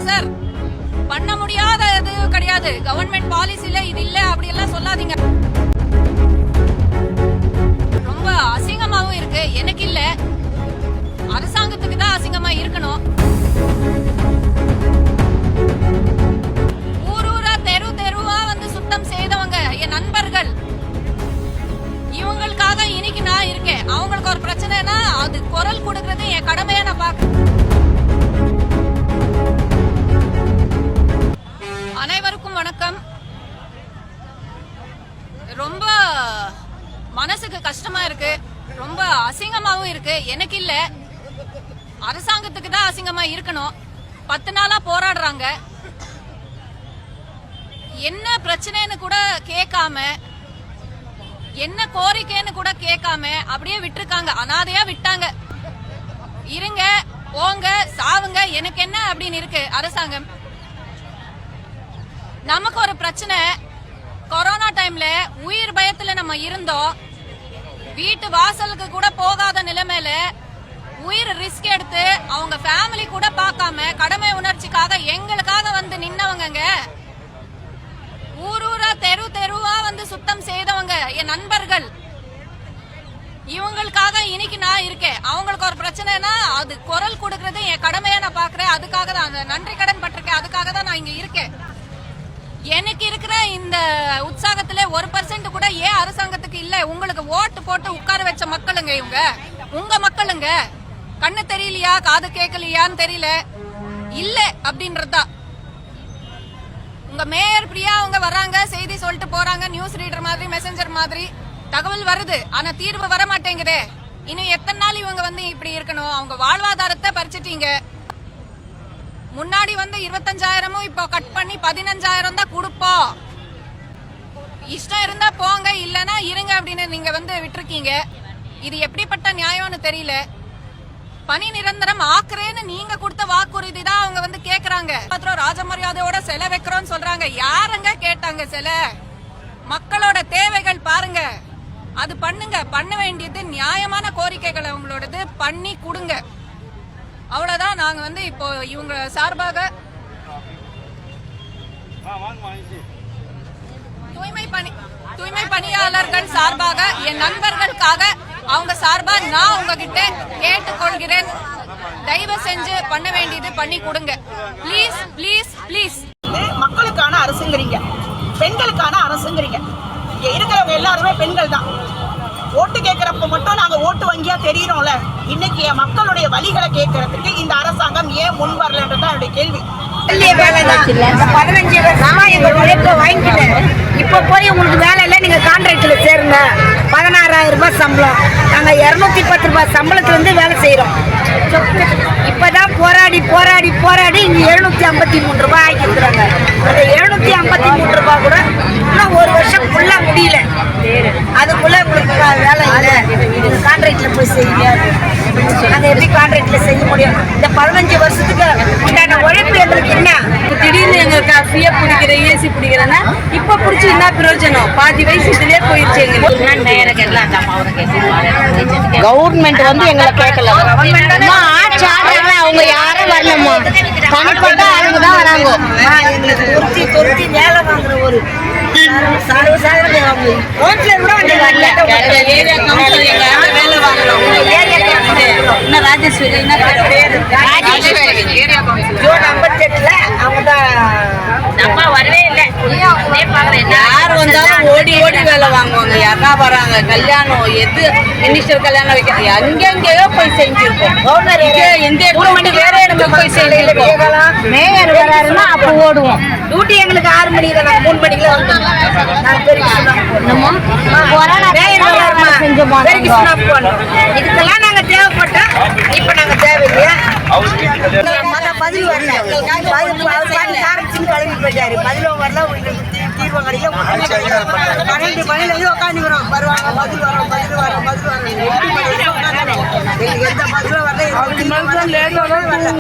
Sir. பண்ண முடியாதது கிடையாது. கவர்மெண்ட் பாலிசில இது இல்ல அப்படி எல்லாம் சொல்லாதீங்க. ரொம்ப அசிங்கமாவும் இருக்கு. எனக்கு இல்ல, அரசாங்கத்துக்கு தான் அசிங்கமா இருக்கணும். ஊரூரா தெரு தெருவா வந்து சுத்தம் செய்தவங்க என் நண்பர்கள். இவங்களுக்காக இன்னைக்கு நான் இருக்கேன். அவங்களுக்கு ஒரு பிரச்சனைனா அது குரல் கொடுக்கறது என் கடமையா நான் பாக்க. அனைவருக்கும் வணக்கம். ரொம்ப மனசுக்கு கஷ்டமா இருக்கு, ரொம்ப அசிங்கமாவும் இருக்கு. எனக்கு இல்ல, அரசாங்கத்துக்கு தான் அசிங்கமா இருக்கணும். 10 நாளா போராடுறாங்க. என்ன பிரச்சனைன்னு கூட கேட்காம, என்ன கோரிக்கைன்னு கூட கேட்காம அப்படியே விட்டுருக்காங்க. அனாதையா விட்டாங்க. இருங்க, போங்க, சாவுங்க, எனக்கு என்ன அப்படின்னு இருக்கு அரசாங்கம். நமக்கு ஒரு பிரச்சனை. கொரோனா டைம்ல உயிர் பயத்துல நம்ம இருந்தோம். வீட்டு வாசலுக்கு கூட போகாத நிலைமையில உயிர் ரிஸ்க் எடுத்து அவங்க ஃபேமிலி கூட பார்க்காம கடமை உணர்ச்சிக்காக எங்களுக்காக வந்து நின்னவங்க. ஊரூரா தெரு தெருவா வந்து சுத்தம் செய்தவங்க என் நண்பர்கள். இவங்களுக்காக இன்னைக்கு நான் இருக்கேன். அவங்களுக்கு ஒரு பிரச்சனைனா அது குரல் கொடுக்கறது என் கடமையா நான் பாக்குறேன். அதுக்காக தான் நன்றி கடன் பட்டிருக்கேன். அதுக்காக தான் நான் இங்க இருக்கேன். எனக்கு இருக்கிற இந்த உற்சாகத்துல 1% கூட ஏன் அரசாங்கத்துக்கு இல்ல? உங்களுக்கு ஓட்டு போட்டு உட்கார வச்ச மக்களுங்க இவங்க, உங்க மக்களுங்க. கண்ணு தெரியலையா, காது கேட்கலையான்னு தெரியல, இல்ல அப்படின்றதா. உங்க மேயர் பிரியா அவங்க வர்றாங்க, செய்தி சொல்லிட்டு போறாங்க, நியூஸ் ரீடர் மாதிரி, மெசஞ்சர் மாதிரி தகவல் வருது. ஆனா தீர்வு வர மாட்டேங்குதே. இன்னும் எத்தனை நாள் இவங்க வந்து இப்படி இருக்கணும்? அவங்க வாழ்வாதாரத்தை பறிச்சிட்டீங்க. முன்னாடி வந்து 25,000 இப்போ கட் பண்ணி 15,000 தான் கொடுப்போம். இஷ்டம் இருந்தா போங்க, இல்லனா இருங்க அப்படின்னு நீங்க வந்து விட்டுருக்கீங்க. இது எப்படிப்பட்ட நியாயம்னு தெரியல. பணி நிரந்தரம் ஆக்குறேன்னு நீங்க கொடுத்த வாக்குறுதி தான் அவங்க வந்து கேக்குறாங்க. ராஜமரியாதையோட சிலை வைக்கிறோம்னு சொல்றாங்க. யாருங்க கேட்டாங்க சிலை? மக்களோட தேவைகள் பாருங்க, அது பண்ணுங்க. பண்ண வேண்டியது நியாயமான கோரிக்கைகளை உங்களோடது பண்ணி கொடுங்க. அவ்வளவுதான். நாங்க வந்து இப்போ இவங்க சார்பாக தூய்மை பணியாளர்கள் சார்பாக என் நண்பர்களுக்காக அவங்க சார்பா நான் உங்ககிட்ட கேட்டுக்கொள்கிறேன். தயவு செஞ்சு பண்ண வேண்டியது பண்ணி கொடுங்க. Please please please. மக்களுக்கான அரசுங்கிறீங்க, பெண்களுக்கான அரசுங்கிறீங்க. இங்க இருக்கிறவங்க எல்லாருமே பெண்கள் தான். ஓட்டு கேட்கறப்ப மட்டும் நாங்க ஓட்டு வங்கியா தெரியறோம்ல. இன்னைக்கு மக்களுடைய வழிகளை கேட்கறதுக்கு இந்த அரசாங்கம் ஏன் முன் வரலன்றதான் என்னுடைய கேள்வி. 15 வருஷமா எங்க உழைப்ப வாங்கிட்டு இப்ப போய் உங்களுக்கு வேலை இல்லை, நீங்க கான்ட்ராக்ட்ல சேருங்க. 16,000 ரூபாய் சம்பளம். நாங்க 210 ரூபாய் சம்பளத்துல இருந்து வேலை செய்யறோம். இப்பதான் போராடி போராடி போராடி இங்க 753 ரூபாய் ஆக்கிருக்கிறாங்க. அந்த 753 ரூபாய் கூட இன்னும் ஒரு வருஷம் ஃபுல்லா முடியல. அதுக்குள்ள உங்களுக்கு வேலை இல்லை, கான்ட்ராக்ட்ல போய் செய்யுங்க. நாங்க எப்படி கான்ட்ராக்ட்ல செய்ய முடியும்? இந்த 15 வருஷத்துக்கு உண்டான உழைப்பு எங்களுக்கு என்ன? திடீர்னு எங்களுக்கு ஃப்ரீயா பிடிக்கிற ஏசி பிடிக்கிறேன்னா இப்ப பிடிச்சி என்ன பிரயோஜனம்? பாதி வயசு இதுலயே போயிடுச்சு. கவர்மெண்ட் வந்து எங்களை கேட்கல. ஆட்சி ஆடுறாங்க, அவங்க யாரும் வரலம்மா. தனிப்பட்ட ஆளுங்க தான் வராங்க. எங்களுக்கு துருத்தி துருத்தி வேலை வாங்குற ஒரு சர்வசாதாரண ரோட்ல கூட வந்து வரல. ஏரியா கவுன்சிலர் எங்க வேலை வாங்குறோம். என்ன ராஜேஸ்வரி, ஜூன் 58ல அவங்க தான் நம்ம வரவே இல்லை. யார் வந்தாலும் ஓடி ஓடி வேலை வாங்குவாங்க. யாரா வராங்க, கல்யாணம் எது மினிஸ்டர் கல்யாணம் வைக்கிறது அங்கங்கேயோ போய் செஞ்சிருக்கோம். எந்த இடத்துல வேற இடத்துல போய் செஞ்சிருக்கோம். மேயர் வராருன்னா அப்போ ஓடுவோம். டியூட்டி எங்களுக்கு 6 மணிக்கு தான், 3 மணிக்கு வந்து இதுக்கெல்லாம் நாங்க தேவைப்பட்டா இப்ப நாங்க தேவையில்லையா? பதில் வரல, கிளம்பி போயிட்டாரு. பதிலும் வரல, தீர்வு கிடைக்கல. 12 மணிலேருந்து உட்காந்துக்கிறோம். வருவாங்க, பதில் வரும், பதில் வரும், பதில் வரும். எந்த பதிலும் வரல.